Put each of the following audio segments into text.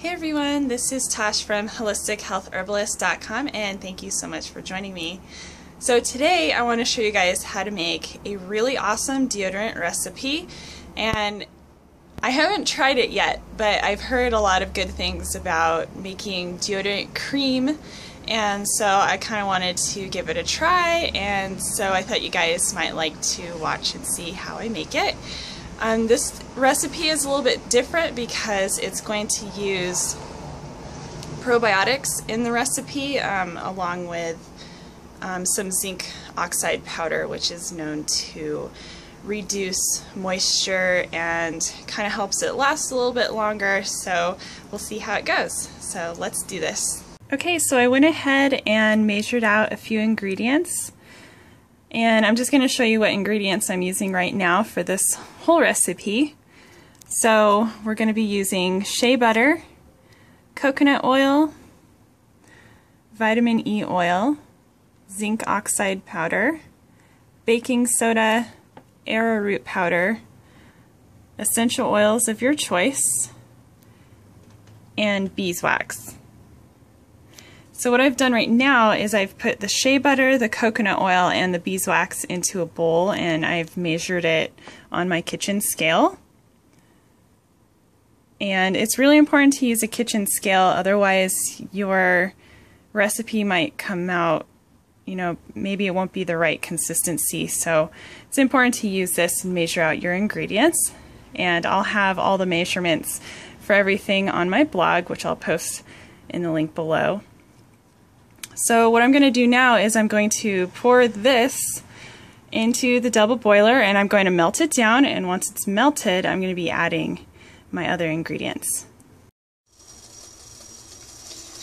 Hey everyone, this is Tosh from holistichealthherbalist.com and thank you so much for joining me. So today I want to show you guys how to make a really awesome deodorant recipe, and I haven't tried it yet, but I've heard a lot of good things about making deodorant cream, and so I kind of wanted to give it a try, and so I thought you guys might like to watch and see how I make it. This recipe is a little bit different because it's going to use probiotics in the recipe along with some zinc oxide powder, which is known to reduce moisture and kind of helps it last a little bit longer. So we'll see how it goes. So let's do this. Okay, so I went ahead and measured out a few ingredients. And I'm just going to show you what ingredients I'm using right now for this whole recipe. So we're going to be using shea butter, coconut oil, vitamin E oil, zinc oxide powder, baking soda, arrowroot powder, essential oils of your choice, and beeswax. So what I've done right now is I've put the shea butter, the coconut oil, and the beeswax into a bowl, and I've measured it on my kitchen scale. And it's really important to use a kitchen scale, otherwise your recipe might come out, you know, maybe it won't be the right consistency. So it's important to use this and measure out your ingredients. And I'll have all the measurements for everything on my blog, which I'll post in the link below. So what I'm going to do now is I'm going to pour this into the double boiler and I'm going to melt it down, and once it's melted I'm going to be adding my other ingredients.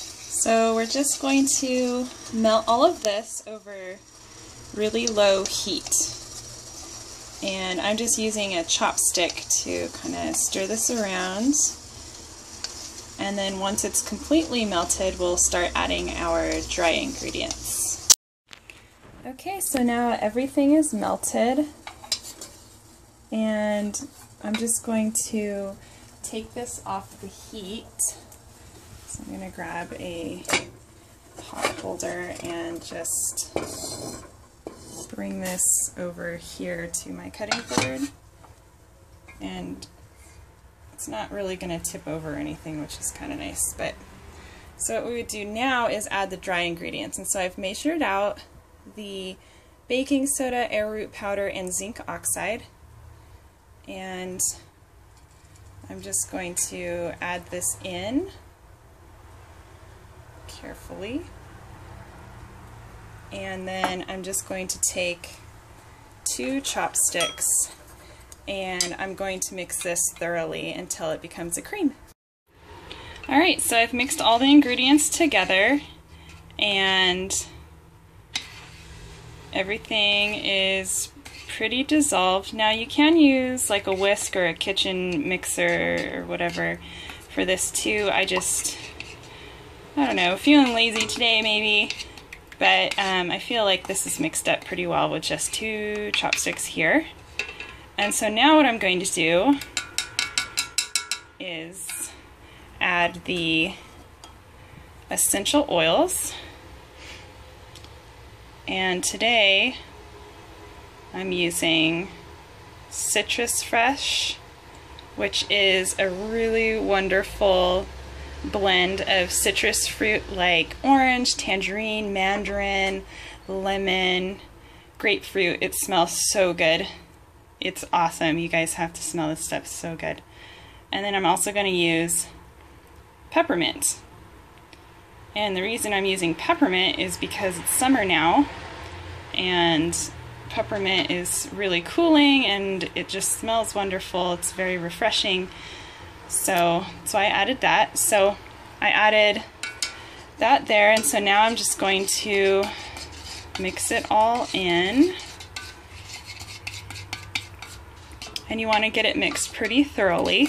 So we're just going to melt all of this over really low heat, and I'm just using a chopstick to kind of stir this around. And then once it's completely melted, we'll start adding our dry ingredients. Okay, so now everything is melted, and I'm just going to take this off the heat. So I'm going to grab a pot holder and just bring this over here to my cutting board. And it's not really going to tip over or anything, which is kind of nice. But so what we would do now is add the dry ingredients. And so I've measured out the baking soda, arrowroot powder, and zinc oxide. And I'm just going to add this in carefully. And then I'm just going to take 2 chopsticks and I'm going to mix this thoroughly until it becomes a cream. Alright, so I've mixed all the ingredients together and everything is pretty dissolved. Now you can use like a whisk or a kitchen mixer or whatever for this too. I don't know, feeling lazy today maybe, but I feel like this is mixed up pretty well with just 2 chopsticks here. And so now what I'm going to do is add the essential oils. And today I'm using Citrus Fresh, which is a really wonderful blend of citrus fruit like orange, tangerine, mandarin, lemon, grapefruit. It smells so good. It's awesome. You guys have to smell this stuff. It's so good. And then I'm also going to use peppermint. And the reason I'm using peppermint is because it's summer now, and peppermint is really cooling and it just smells wonderful. It's very refreshing. So I added that. So I added that there, and so now I'm just going to mix it all in. And you want to get it mixed pretty thoroughly.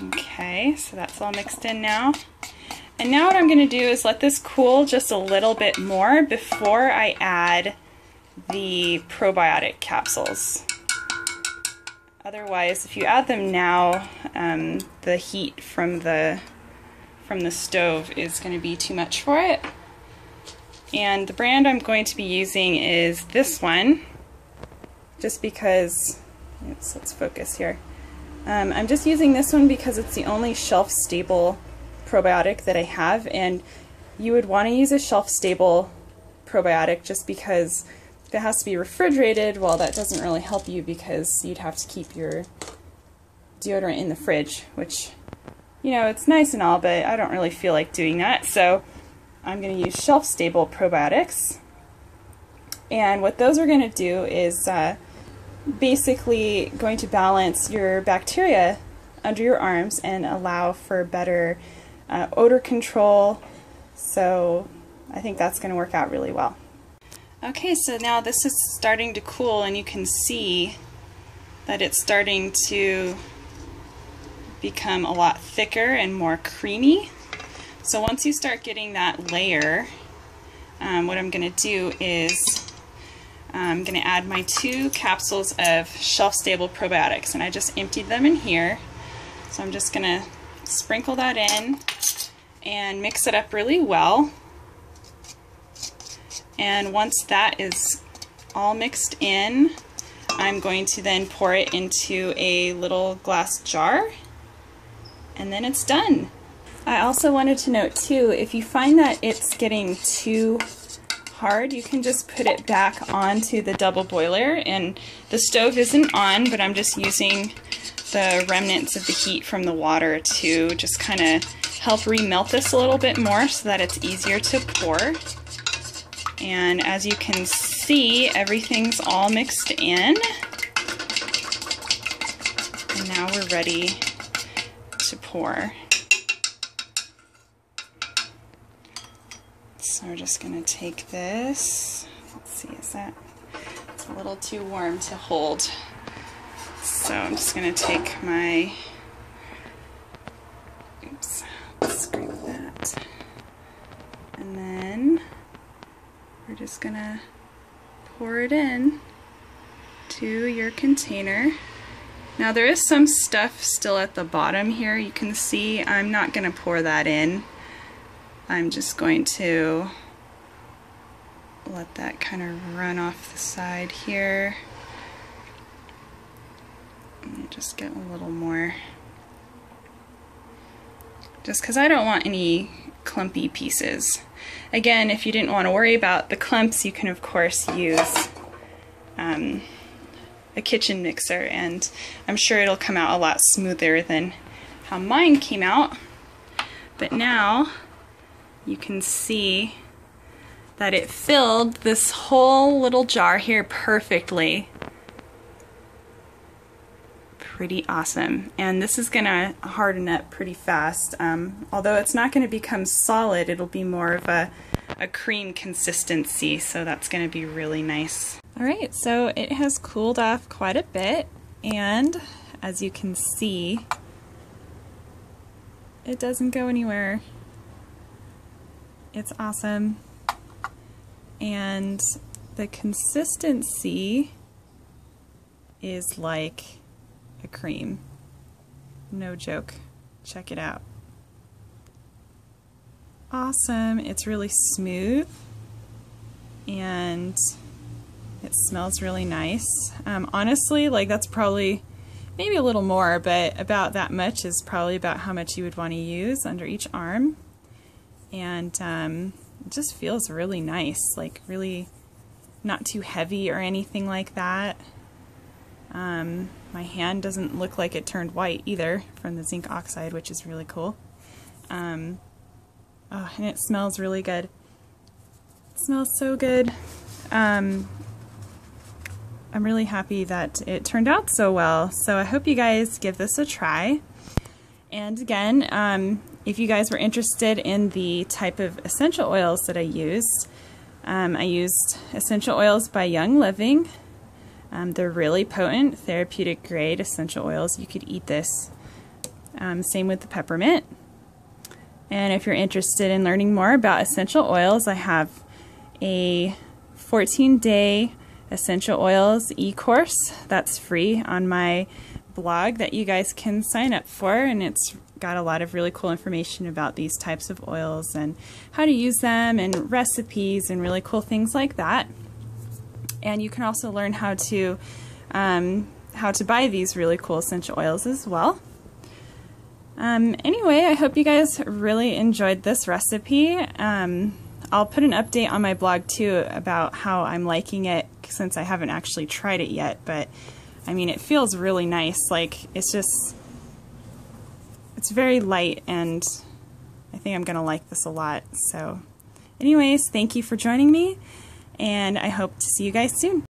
Okay, so that's all mixed in now. And now what I'm going to do is let this cool just a little bit more before I add the probiotic capsules. Otherwise, if you add them now, the heat from the stove is going to be too much for it. And the brand I'm going to be using is this one, just because, let's focus here. I'm just using this one because it's the only shelf-stable probiotic that I have, and you would want to use a shelf-stable probiotic just because if it has to be refrigerated, well, that doesn't really help you because you'd have to keep your deodorant in the fridge, which, you know, it's nice and all, but I don't really feel like doing that. So I'm going to use shelf-stable probiotics. And what those are going to do is basically going to balance your bacteria under your arms and allow for better odor control. So I think that's going to work out really well. Okay, so now this is starting to cool, and you can see that it's starting to become a lot thicker and more creamy. So once you start getting that layer, what I'm going to do is I'm going to add my 2 capsules of shelf-stable probiotics, and I just emptied them in here. So I'm just going to sprinkle that in and mix it up really well. And once that is all mixed in, I'm going to then pour it into a little glass jar, and then it's done. I also wanted to note too, if you find that it's getting too hard, you can just put it back onto the double boiler, and the stove isn't on, but I'm just using the remnants of the heat from the water to just kind of help remelt this a little bit more so that it's easier to pour. And as you can see, everything's all mixed in. And now we're ready to pour. So we're just going to take this. Let's see, it's a little too warm to hold. So I'm just going to take my, scrape that. And then we're just going to pour it in to your container. Now there is some stuff still at the bottom here. You can see I'm not going to pour that in. I'm just going to let that kind of run off the side here. And just get a little more, just because I don't want any clumpy pieces. Again, if you didn't want to worry about the clumps, you can of course use a kitchen mixer, and I'm sure it'll come out a lot smoother than how mine came out. But now you can see that it filled this whole little jar here perfectly. Pretty awesome. And this is gonna harden up pretty fast. Although it's not gonna become solid, it'll be more of a cream consistency, so that's gonna be really nice. Alright, so it has cooled off quite a bit, and as you can see, it doesn't go anywhere. It's awesome. And the consistency is like a cream. No joke. Check it out. Awesome. It's really smooth and it smells really nice. Honestly, like that's probably maybe a little more, but about that much is probably about how much you would want to use under each arm. And it just feels really nice, like really not too heavy or anything like that. My hand doesn't look like it turned white either from the zinc oxide, which is really cool. And it smells really good. It smells so good. I'm really happy that it turned out so well. So I hope you guys give this a try. And again, if you guys were interested in the type of essential oils that I used essential oils by Young Living. They're really potent, therapeutic grade essential oils. You could eat this. Same with the peppermint. And if you're interested in learning more about essential oils, I have a 14-day essential oils e-course that's free on my blog that you guys can sign up for, and it's got a lot of really cool information about these types of oils and how to use them and recipes and really cool things like that. And you can also learn how to buy these really cool essential oils as well. Anyway, I hope you guys really enjoyed this recipe. I'll put an update on my blog too about how I'm liking it, since I haven't actually tried it yet, but I mean, it feels really nice. Like, it's very light, and I think I'm gonna like this a lot. So anyways, thank you for joining me, and I hope to see you guys soon.